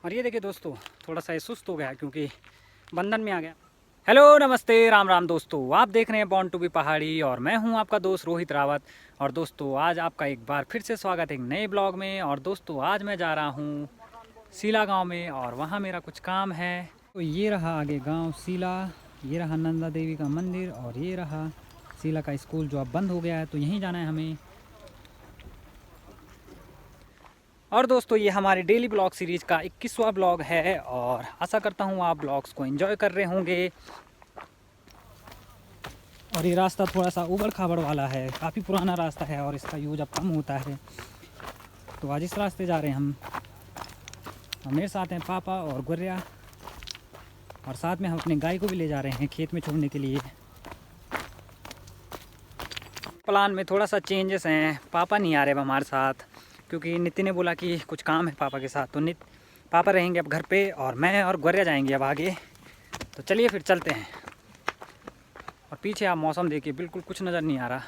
और ये देखिए दोस्तों, थोड़ा सा ये सुस्त हो गया क्योंकि बंधन में आ गया। हेलो नमस्ते राम राम दोस्तों, आप देख रहे हैं बॉर्न टू बी पहाड़ी और मैं हूं आपका दोस्त रोहित रावत। और दोस्तों आज आपका एक बार फिर से स्वागत है एक नए ब्लॉग में। और दोस्तों आज मैं जा रहा हूं सीला गांव में और वहां मेरा कुछ काम है। तो ये रहा आगे गांव सीला, ये रहा नंदा देवी का मंदिर और ये रहा सीला का स्कूल जो अब बंद हो गया है, तो यहीं जाना है हमें। और दोस्तों ये हमारे डेली ब्लॉग सीरीज़ का 21वां ब्लॉग है और आशा करता हूँ आप ब्लॉग्स को एंजॉय कर रहे होंगे। और ये रास्ता थोड़ा सा ऊबड़ खाबड़ वाला है, काफ़ी पुराना रास्ता है और इसका यूज अब कम होता है। तो आज इस रास्ते जा रहे हैं हम। और मेरे साथ हैं पापा और गुर्रिया, और साथ में हम अपने गाय को भी ले जा रहे हैं खेत में छोड़ने के लिए। प्लान में थोड़ा सा चेंजेस हैं, पापा नहीं आ रहे अब हमारे साथ क्योंकि नितिन ने बोला कि कुछ काम है पापा के साथ। तो पापा रहेंगे अब घर पे और मैं और गुर्रिया जाएंगे अब आगे। तो चलिए फिर चलते हैं। और पीछे आप मौसम देखिए, बिल्कुल कुछ नज़र नहीं आ रहा।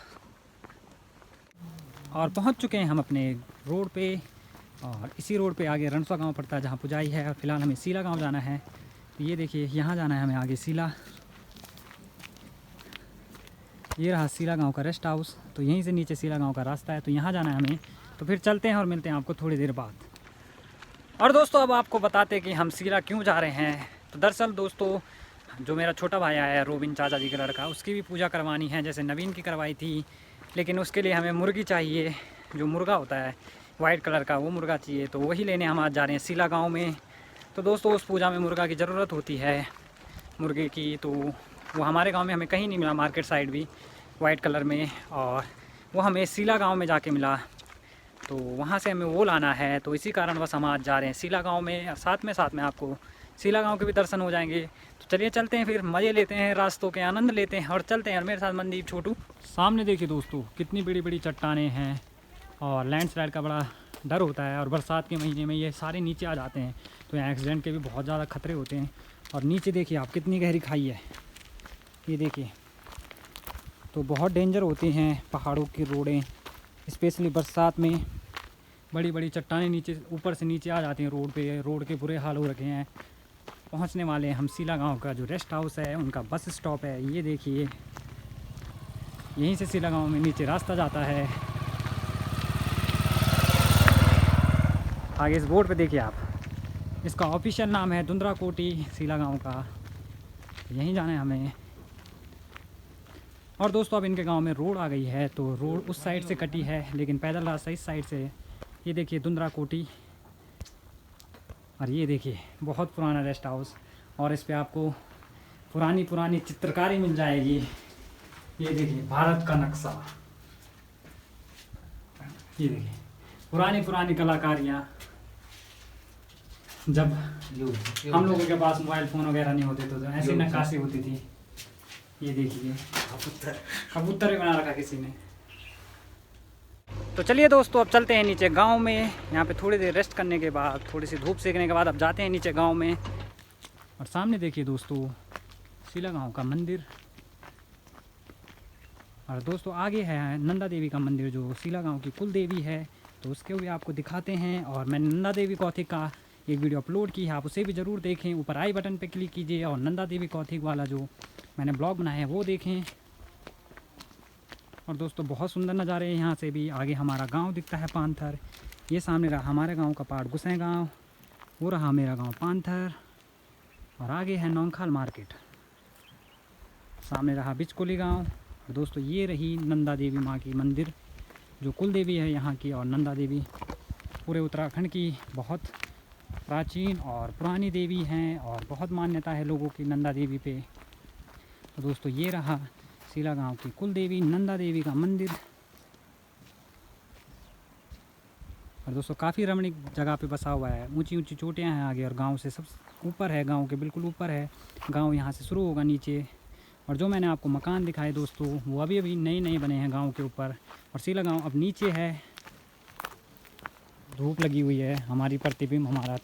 और पहुंच चुके हैं हम अपने रोड पे, और इसी रोड पे आगे रणसवा गांव पड़ता है जहां पुजाई है। और फिलहाल हमें सीला गांव जाना है। तो ये देखिए यहाँ जाना है हमें आगे सीला। ये रहा सीला गांव का रेस्ट हाउस, तो यहीं से नीचे सीला गांव का रास्ता है, तो यहाँ जाना है हमें। तो फिर चलते हैं और मिलते हैं आपको थोड़ी देर बाद। और दोस्तों अब आपको बताते कि हम सीला क्यों जा रहे हैं। तो दरअसल दोस्तों जो मेरा छोटा भाई आया है रोबिन चाचा जी का लड़का, उसकी भी पूजा करवानी है जैसे नवीन की करवाई थी। लेकिन उसके लिए हमें मुर्गी चाहिए, जो मुर्गा होता है वाइट कलर का, वो मुर्गा चाहिए। तो वही लेने हम आज जा रहे हैं सीला गाँव में। तो दोस्तों उस पूजा में मुर्गा की ज़रूरत होती है, मुर्गे की। तो वो हमारे गांव में हमें कहीं नहीं मिला, मार्केट साइड भी वाइट कलर में, और वो हमें सीला गांव में जाके मिला। तो वहाँ से हमें वो लाना है। तो इसी कारण बस हम आज जा रहे हैं सीला गांव में। साथ में आपको सीला गांव के भी दर्शन हो जाएंगे। तो चलिए चलते हैं, फिर मज़े लेते हैं, रास्तों के आनंद लेते हैं और चलते हैं। और मेरे साथ मनदीप छोटू। सामने देखिए दोस्तों कितनी बड़ी बड़ी चट्टानें हैं और लैंडस्लाइड का बड़ा डर होता है। और बरसात के महीने में ये सारे नीचे आ जाते हैं, तो यहाँ एक्सीडेंट के भी बहुत ज़्यादा खतरे होते हैं। और नीचे देखिए आप कितनी गहरी खाई है, ये देखिए। तो बहुत डेंजर होती हैं पहाड़ों की रोडें, स्पेशली बरसात में। बड़ी बड़ी चट्टानें नीचे ऊपर से नीचे आ जाती हैं रोड पे, रोड के बुरे हाल हो रखे हैं। पहुंचने वाले हैं हम सीला गांव का जो रेस्ट हाउस है, उनका बस स्टॉप है। ये देखिए यहीं से सीला गांव में नीचे रास्ता जाता है। आगे इस बोर्ड पे देखिए आप, इसका ऑफिशियल नाम है दुंदरा कोटी सीला गांव का। यहीं जाना है हमें। और दोस्तों अब इनके गांव में रोड आ गई है, तो रोड उस साइड से कटी है लेकिन पैदल रास्ता इस साइड से। ये देखिए दुंदरा कोटी। और ये देखिए बहुत पुराना रेस्ट हाउस, और इस पे आपको पुरानी पुरानी चित्रकारी मिल जाएगी। ये देखिए भारत का नक्शा, ये देखिए पुरानी पुरानी कलाकारियाँ, जब हम लोगों के पास मोबाइल फ़ोन वगैरह नहीं होते तो ऐसी नक्काशी होती थी। ये देखिए कबूतर भी बना रखा किसी ने। तो चलिए दोस्तों अब चलते हैं नीचे गांव में। यहाँ पे थोड़ी देर रेस्ट करने के बाद, थोड़ी सी धूप सेकने के बाद अब जाते हैं नीचे गांव में। और सामने देखिए दोस्तों सीला गांव का मंदिर। और दोस्तों आगे है नंदा देवी का मंदिर जो सीला गांव की कुल देवी है, तो उसके भी आपको दिखाते हैं। और मैंने नंदा देवी कौथिक का एक वीडियो अपलोड की है, आप उसे भी ज़रूर देखें। ऊपर आई बटन पे क्लिक कीजिए और नंदा देवी कौथिक वाला जो मैंने ब्लॉग बनाया है वो देखें। और दोस्तों बहुत सुंदर नज़ारे हैं यहाँ से भी। आगे हमारा गांव दिखता है पानथर। ये सामने रहा हमारे गांव का पार्ट गुसैं गांव, वो रहा मेरा गांव पानथर। और आगे है नौंखाल मार्केट, सामने रहा बिचकोली गांव। और दोस्तों ये रही नंदा देवी माँ की मंदिर जो कुल देवी है यहाँ की। और नंदा देवी पूरे उत्तराखंड की बहुत प्राचीन और पुरानी देवी हैं और बहुत मान्यता है लोगों की नंदा देवी पे। तो दोस्तों ये रहा सीला गांव की कुल देवी नंदा देवी का मंदिर। और दोस्तों काफ़ी रमणीक जगह पे बसा हुआ है, ऊंची ऊंची चोटियां हैं आगे, और गांव से सब ऊपर है, गांव के बिल्कुल ऊपर है। गांव यहाँ से शुरू होगा नीचे। और जो मैंने आपको मकान दिखाए दोस्तों वो अभी अभी नए नए बने हैं गांव के ऊपर। और सीला गांव अब नीचे है, धूप लगी हुई है, हमारी प्रतिबिंब, हमारा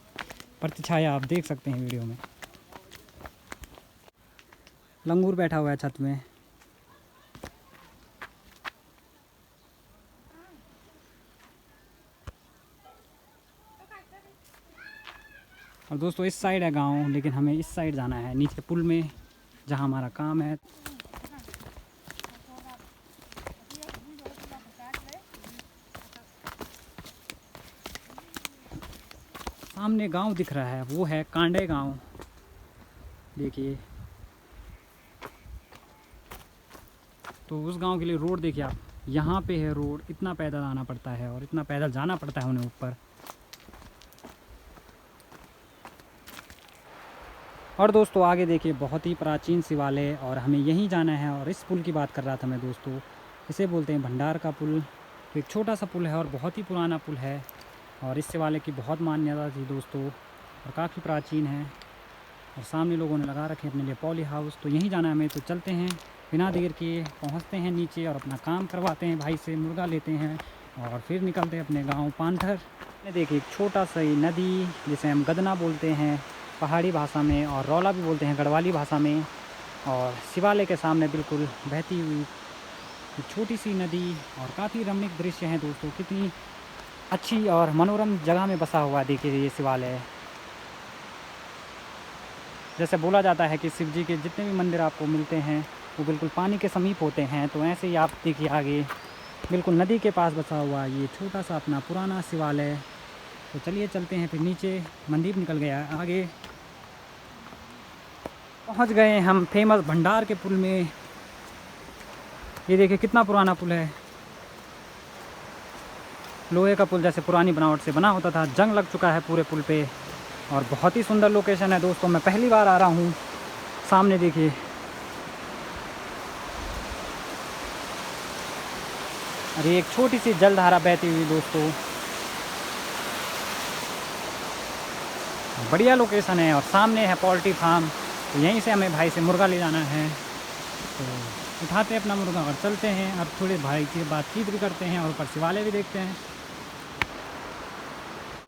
प्रतिछाया आप देख सकते हैं वीडियो में। लंगूर बैठा हुआ है छत में। और दोस्तों इस साइड है गांव, लेकिन हमें इस साइड जाना है नीचे पुल में जहां हमारा काम है। सामने गांव दिख रहा है, वो है कांडे गांव। देखिए, तो उस गांव के लिए रोड देखिए आप, यहाँ पे है रोड, इतना पैदल आना पड़ता है और इतना पैदल जाना पड़ता है उन्हें ऊपर। और दोस्तों आगे देखिए बहुत ही प्राचीन शिवालय, और हमें यहीं जाना है। और इस पुल की बात कर रहा था मैं दोस्तों, इसे बोलते हैं भंडार का पुल। तो एक छोटा सा पुल है और बहुत ही पुराना पुल है, और इस शिवालय की बहुत मान्यता थी दोस्तों, और काफ़ी प्राचीन है। और सामने लोगों ने लगा रखे अपने लिए पॉली हाउस। तो यहीं जाना है हमें, तो चलते हैं बिना देर के, पहुंचते हैं नीचे और अपना काम करवाते हैं भाई से, मुर्गा लेते हैं और फिर निकलते हैं अपने गांव पांथर। देखिए एक छोटा सा ही नदी, जिसे हम गदना बोलते हैं पहाड़ी भाषा में, और रौला भी बोलते हैं गढ़वाली भाषा में। और शिवालय के सामने बिल्कुल बहती हुई एक छोटी सी नदी, और काफ़ी रमणीक दृश्य हैं दोस्तों। कितनी अच्छी और मनोरम जगह में बसा हुआ देखिए ये शिवालय। जैसे बोला जाता है कि शिव जी के जितने भी मंदिर आपको मिलते हैं वो बिल्कुल पानी के समीप होते हैं, तो ऐसे ही आप देखिए आगे बिल्कुल नदी के पास बसा हुआ ये छोटा सा अपना पुराना शिवालय। तो चलिए चलते हैं फिर नीचे, मंदिर निकल गया आगे। पहुंच गए हम फेमस भंडार के पुल में। ये देखिए कितना पुराना पुल है, लोहे का पुल, जैसे पुरानी बनावट से बना होता था। जंग लग चुका है पूरे पुल पे, और बहुत ही सुंदर लोकेशन है दोस्तों। मैं पहली बार आ रहा हूँ। सामने देखिए अरे एक छोटी सी जलधारा बहती हुई दोस्तों, बढ़िया लोकेशन है। और सामने है पोल्ट्री फार्म, तो यहीं से हमें भाई से मुर्गा ले जाना है। तो उठाते हैं अपना मुर्गा और चलते हैं। अब थोड़े भाई की बातचीत भी करते हैं और ऊपर शिवालय भी देखते हैं।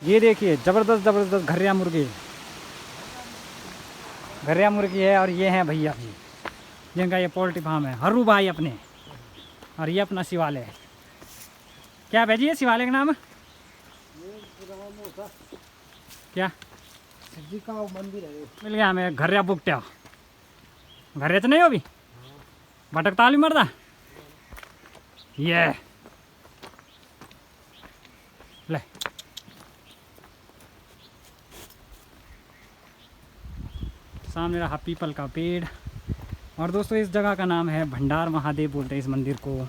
ये देखिए ज़बरदस्त ज़बरदस्त घरिया मुर्गी है, और ये हैं भैया जी जिनका ये पोल्ट्री फार्म है, हरू भाई अपने। और ये अपना शिवालय है। क्या भाई जी ये शिवालय का नाम है क्या? शिव जी का मंदिर है। मिल गया हमें घरिया बुकट्या। घरिया तो नहीं हो भी भटक ताली मरदा ये ले। सामने रहा पीपल का पेड़। और दोस्तों इस जगह का नाम है भंडार महादेव बोलते हैं इस मंदिर को।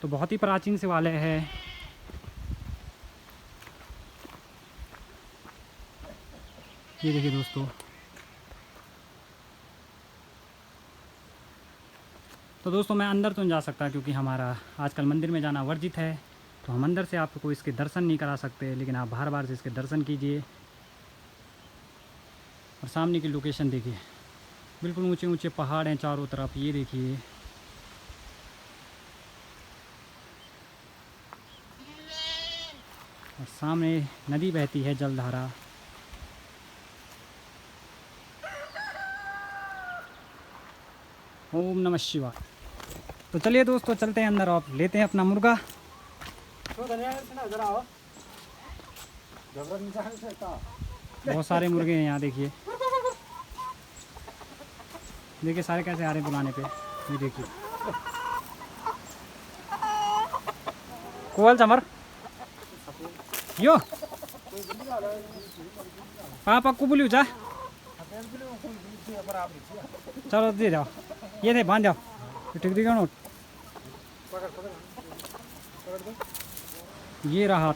तो बहुत ही प्राचीन शिवालय है। ये देखिए दोस्तों, तो दोस्तों मैं अंदर तो नहीं जा सकता क्योंकि हमारा आजकल मंदिर में जाना वर्जित है। तो हम अंदर से आपको इसके दर्शन नहीं करा सकते, लेकिन आप बाहर बाहर से इसके दर्शन कीजिए। और सामने की लोकेशन देखिए, बिल्कुल ऊंचे ऊंचे पहाड़ हैं चारों तरफ। ये देखिए और सामने नदी बहती है जलधारा। ओम नमः शिवाय। तो चलिए दोस्तों चलते हैं अंदर और लेते हैं अपना मुर्गा। बहुत सारे मुर्गे हैं यहाँ देखिए। देखिए सारे कैसे आ रहे हैं बुलाने पे। ये देखिए कोयल चमर यो पापा को बोलियो जा। चलो दे जाओ, ये थे बांध जाओ ठीक दिखा नोट। ये रहा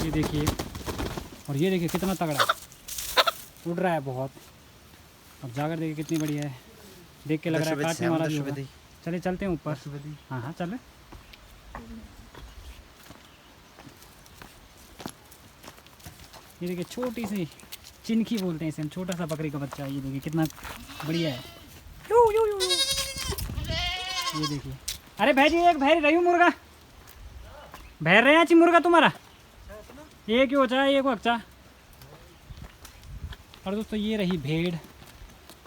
ये देखिए, और ये देखिए कितना तगड़ा उड़ रहा है बहुत। और जाकर देखिए कितनी बढ़िया है, देख के लग रहा है काटने वाला भी होगा। चलिए चलते हैं ऊपर। हाँ हाँ चल। ये देखिए छोटी सी चिनकी बोलते हैं इसे हम, छोटा सा बकरी का बच्चा। ये देखिए कितना बढ़िया है। यू यू यू ये देखिए, अरे भाई जी एक भैर रही हूँ मुर्गा भैर रहे हैं मुर्गा तुम्हारा ये क्यों हो चाहे एक वक्चा। और दोस्तों ये रही भेड़,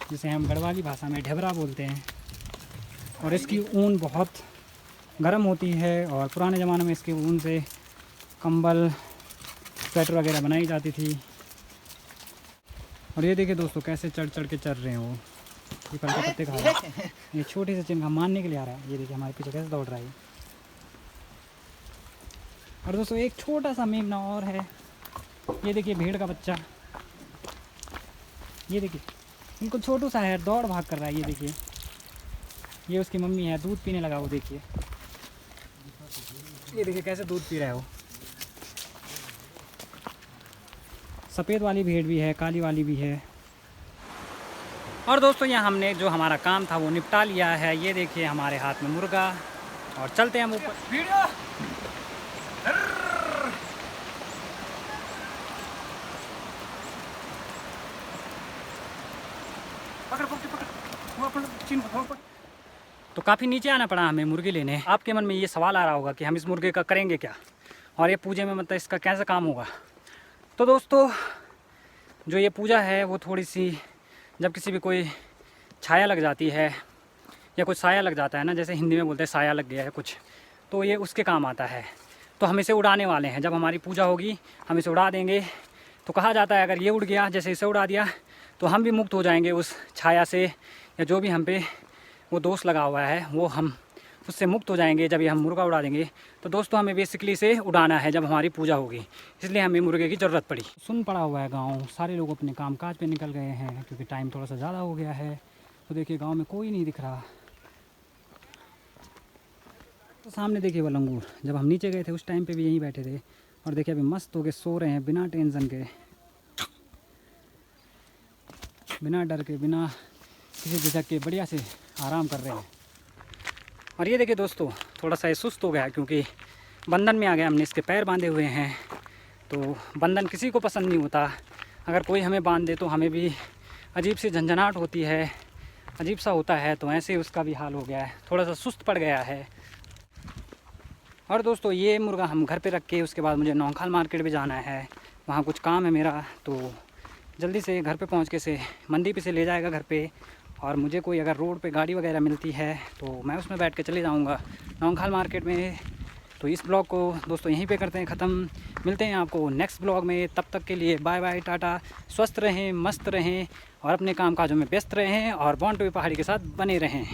जिसे हम गढ़वाली भाषा में ढेबरा बोलते हैं। और इसकी ऊन बहुत गर्म होती है और पुराने ज़माने में इसकी ऊन से कंबल, स्वेटर वगैरह बनाई जाती थी। और ये देखिए दोस्तों कैसे चढ़ चढ़ के चढ़ रहे हैं वो, पीपल के पत्ते खा रहे हैं। ये छोटे से चिंगा मारने के लिए आ रहा है। ये देखिए हमारे पीछे कैसे दौड़ रहा है। और दोस्तों एक छोटा सा मेमना और है। ये देखिए भेड़ का बच्चा, ये देखिए बिल्कुल छोटू सा है, दौड़ भाग कर रहा है। ये देखिए ये उसकी मम्मी है, दूध पीने लगा वो। देखिए ये देखिए कैसे दूध पी रहा है वो। सफ़ेद वाली भेड़ भी है, काली वाली भी है। और दोस्तों यहाँ हमने जो हमारा काम था वो निपटा लिया है। ये देखिए हमारे हाथ में मुर्गा, और चलते हैं हम ऊपर। तो काफ़ी नीचे आना पड़ा हमें मुर्गे लेने। आपके मन में ये सवाल आ रहा होगा कि हम इस मुर्गे का करेंगे क्या, और ये पूजे में मतलब इसका कैसा काम होगा। तो दोस्तों जो ये पूजा है वो थोड़ी सी, जब किसी भी कोई छाया लग जाती है या कुछ साया लग जाता है ना, जैसे हिंदी में बोलते हैं साया लग गया है कुछ, तो ये उसके काम आता है। तो हम इसे उड़ाने वाले हैं। जब हमारी पूजा होगी हम इसे उड़ा देंगे। तो कहा जाता है अगर ये उड़ गया, जैसे इसे उड़ा दिया, तो हम भी मुक्त हो जाएंगे उस छाया से, या जो भी हम पे वो दोष लगा हुआ है वो हम उससे मुक्त हो जाएंगे जब ये हम मुर्गा उड़ा देंगे। तो दोस्तों हमें बेसिकली इसे उड़ाना है जब हमारी पूजा होगी, इसलिए हमें मुर्गे की ज़रूरत पड़ी। सुन पड़ा हुआ है गांव, सारे लोग अपने काम काज पे निकल गए हैं क्योंकि टाइम थोड़ा सा ज़्यादा हो गया है। तो देखिए गांव में कोई नहीं दिख रहा। तो सामने देखिए वो लंगूर, जब हम नीचे गए थे उस टाइम पे भी यहीं बैठे थे, और देखिए अभी मस्त होके सो रहे हैं बिना टेंशन के, बिना डर के, बिना किसी झिझक के, बढ़िया से आराम कर रहे हैं। और ये देखिए दोस्तों थोड़ा सा ये सुस्त हो गया क्योंकि बंधन में आ गया, हमने इसके पैर बांधे हुए हैं। तो बंधन किसी को पसंद नहीं होता, अगर कोई हमें बांध दे तो हमें भी अजीब सी झंझनाहट होती है, अजीब सा होता है। तो ऐसे ही उसका भी हाल हो गया है, थोड़ा सा सुस्त पड़ गया है। और दोस्तों ये मुर्गा हम घर पे रख के उसके बाद मुझे नौखाल मार्केट भी जाना है, वहाँ कुछ काम है मेरा। तो जल्दी से घर पे पहुँच के से मंडी पे से ले जाएगा घर पे, और मुझे कोई अगर रोड पे गाड़ी वगैरह मिलती है तो मैं उसमें बैठ के चले जाऊँगा नौखाल मार्केट में। तो इस ब्लॉग को दोस्तों यहीं पे करते हैं ख़त्म। मिलते हैं आपको नेक्स्ट ब्लॉग में, तब तक के लिए बाय बाय, टाटा। स्वस्थ रहें, मस्त रहें और अपने काम काजों में व्यस्त रहें और बॉन्ड टू पहाड़ी के साथ बने रहें।